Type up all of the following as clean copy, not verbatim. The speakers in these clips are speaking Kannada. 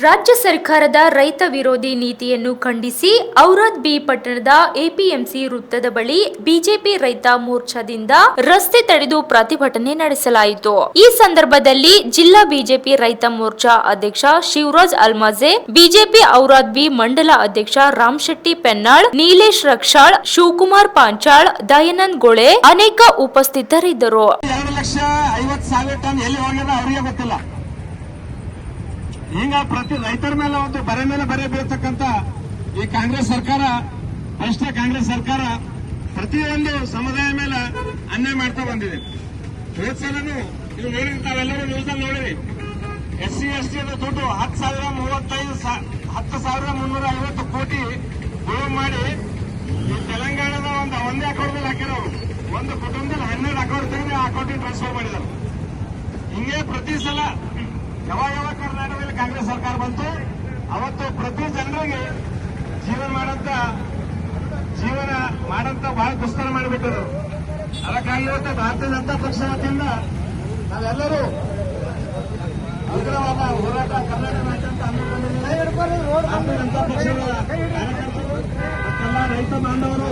ರಾಜ್ಯ ಸರ್ಕಾರದ ರೈತ ವಿರೋಧಿ ನೀತಿಯನ್ನು ಖಂಡಿಸಿ ಔರಾದ್ ಬಿ ಪಟ್ಟಣದ ಎಪಿಎಂಸಿ ವೃತ್ತದ ಬಳಿ ಬಿಜೆಪಿ ರೈತ ಮೋರ್ಚಾದಿಂದ ರಸ್ತೆ ತಡೆದು ಪ್ರತಿಭಟನೆ ನಡೆಸಲಾಯಿತು. ಈ ಸಂದರ್ಭದಲ್ಲಿ ಜಿಲ್ಲಾ ಬಿಜೆಪಿ ರೈತ ಮೋರ್ಚಾ ಅಧ್ಯಕ್ಷ ಶಿವರಾಜ್ ಅಲ್ಮಾಜೆ, ಬಿಜೆಪಿ ಔರಾದ್ ಬಿ ಮಂಡಲ ಅಧ್ಯಕ್ಷ ರಾಮಶೆಟ್ಟಿ ಪೆನ್ನಾಳ್, ನೀಲೇಶ್ ರಕ್ಷಾಳ್, ಶಿವಕುಮಾರ್ ಪಾಂಚಾಳ್, ದಯಾನಂದ್ ಗೋಳೆ ಅನೇಕ ಉಪಸ್ಥಿತರಿದ್ದರು. 2,50,000 ಟನ್ ಎಲ್ಲಿ ಹೋಗ್ಯಾರ ಅವರಿಗೆ ಗೊತ್ತಿಲ್ಲ. ಹಿಂಗ ಪ್ರತಿ ರೈತರ ಮೇಲೆ ಒಂದು ಬರೆ ಮೇಲೆ ಬರೆ ಬೀಳ್ತಕ್ಕಂತ ಈ ಕಾಂಗ್ರೆಸ್ ಸರ್ಕಾರ, ಅಷ್ಟೇ ಕಾಂಗ್ರೆಸ್ ಸರ್ಕಾರ ಪ್ರತಿಯೊಂದು ಸಮುದಾಯ ಮೇಲೆ ಅನ್ಯಾಯ ಮಾಡ್ತಾ ಬಂದಿದೆ. ಹೋದ ಸಲನು ಇದು ನೋಡಿರಿ, ತಾವೆಲ್ಲರೂ ನ್ಯೂಸ್ ಅಲ್ಲಿ ನೋಡಿರಿ. SC ST ದುಡ್ಡು 10,350 ಕೋಟಿ ಉಳಿವು ಮಾಡಿ ಈ ತೆಲಂಗಾಣದ ಒಂದೇ ಅಕೌಂಟ್ ಹಾಕಿರೋ ಒಂದು ಕುಟುಂಬದಲ್ಲಿ 12 ಅಕೌಂಟ್ ತೆಗೆದು ಆ ಅಕೌಂಟಿಗೆ ಟ್ರಾನ್ಸ್ಫರ್ ಮಾಡಿದರು. ಹಿಂಗೆ ಪ್ರತಿ ಸಲ ಯಾವಾಗ ಕರ್ನಾಟಕದಲ್ಲಿ ಕಾಂಗ್ರೆಸ್ ಸರ್ಕಾರ ಬಂತು ಅವತ್ತು ಪ್ರತಿ ಜನರಿಗೆ ಜೀವನ ಮಾಡಂತ ಬಹಳ ದುಸ್ತರ ಮಾಡಿಬಿಟ್ಟರು. ಅದಕ್ಕಾಗಿ ಇವತ್ತು ಭಾರತೀಯ ಜನತಾ ಪಕ್ಷ ವತಿಯಿಂದ ನಾವೆಲ್ಲರೂ ಉಗ್ರವಾದ ಹೋರಾಟ ಕರ್ನಾಟಕ ರಾಜ್ಯಾಂತ ಭಾರತೀಯ ಜನತಾ ಪಕ್ಷದ ಕಾರ್ಯಕರ್ತರು ಮತ್ತೆಲ್ಲ ರೈತ ಬಾಂಧವರು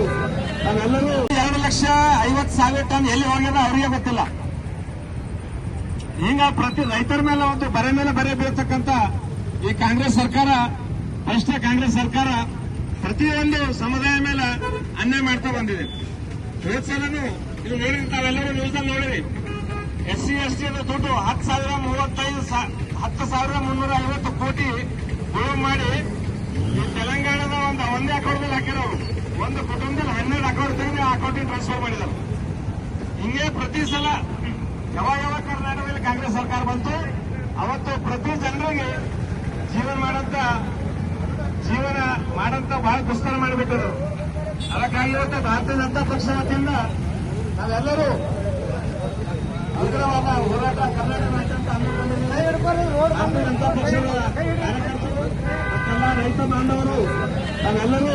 ನಾವೆಲ್ಲರೂ 2,50,000 ಟನ್ ಎಲ್ಲಿ ಹೋಗ್ಯಾರ ಅವರಿಗೆ ಗೊತ್ತಿಲ್ಲ. ಹಿಂಗ ಪ್ರತಿ ರೈತರ ಮೇಲೆ ಒಂದು ಬರೆ ಮೇಲೆ ಬರೆ ಬೀಳ್ತಕ್ಕಂತ ಈ ಕಾಂಗ್ರೆಸ್ ಸರ್ಕಾರ, ಅಷ್ಟೇ ಕಾಂಗ್ರೆಸ್ ಸರ್ಕಾರ ಪ್ರತಿಯೊಂದು ಸಮುದಾಯ ಮೇಲೆ ಅನ್ಯಾಯ ಮಾಡ್ತಾ ಬಂದಿದೆ. ಹೋದ ಸಲನು ಇದು ನೋಡಿರಿ, ತಾವೆಲ್ಲರೂ ನ್ಯೂಸ್ ಅಲ್ಲಿ ನೋಡಿರಿ. SC ST ದುಡ್ಡು 10,350 ಕೋಟಿ ಉಳಿವು ಮಾಡಿ ಈ ತೆಲಂಗಾಣದ ಒಂದೇ ಅಕೌಂಟ್ ಹಾಕಿರೋ ಒಂದು ಕುಟುಂಬದಲ್ಲಿ 12 ಅಕೌಂಟ್ ತೆಗೆದು ಆ ಅಕೌಂಟಿಗೆ ಟ್ರಾನ್ಸ್ಫರ್ ಮಾಡಿದರು. ಹಿಂಗೆ ಪ್ರತಿ ಸಲ ಯಾವಾಗ ಕರ್ನಾಟಕದಲ್ಲಿ ಕಾಂಗ್ರೆಸ್ ಸರ್ಕಾರ ಬಂತು ಅವತ್ತು ಪ್ರತಿ ಜನರಿಗೆ ಜೀವನ ಮಾಡಂತ ಬಹಳ ದುಸ್ತರ ಮಾಡಿಬಿಟ್ಟರು. ಅದಕ್ಕಾಗಿ ಇವತ್ತು ಭಾರತೀಯ ಜನತಾ ಪಕ್ಷ ವತಿಯಿಂದ ನಾವೆಲ್ಲರೂ ಉಗ್ರವಾದ ಹೋರಾಟ ಕರ್ನಾಟಕ ರಾಜ್ಯಾಂತ ಭಾರತೀಯ ಜನತಾ ಪಕ್ಷದ ಕಾರ್ಯಕರ್ತರು ಮತ್ತೆಲ್ಲ ರೈತ ಬಾಂಧವರು ನಾವೆಲ್ಲರೂ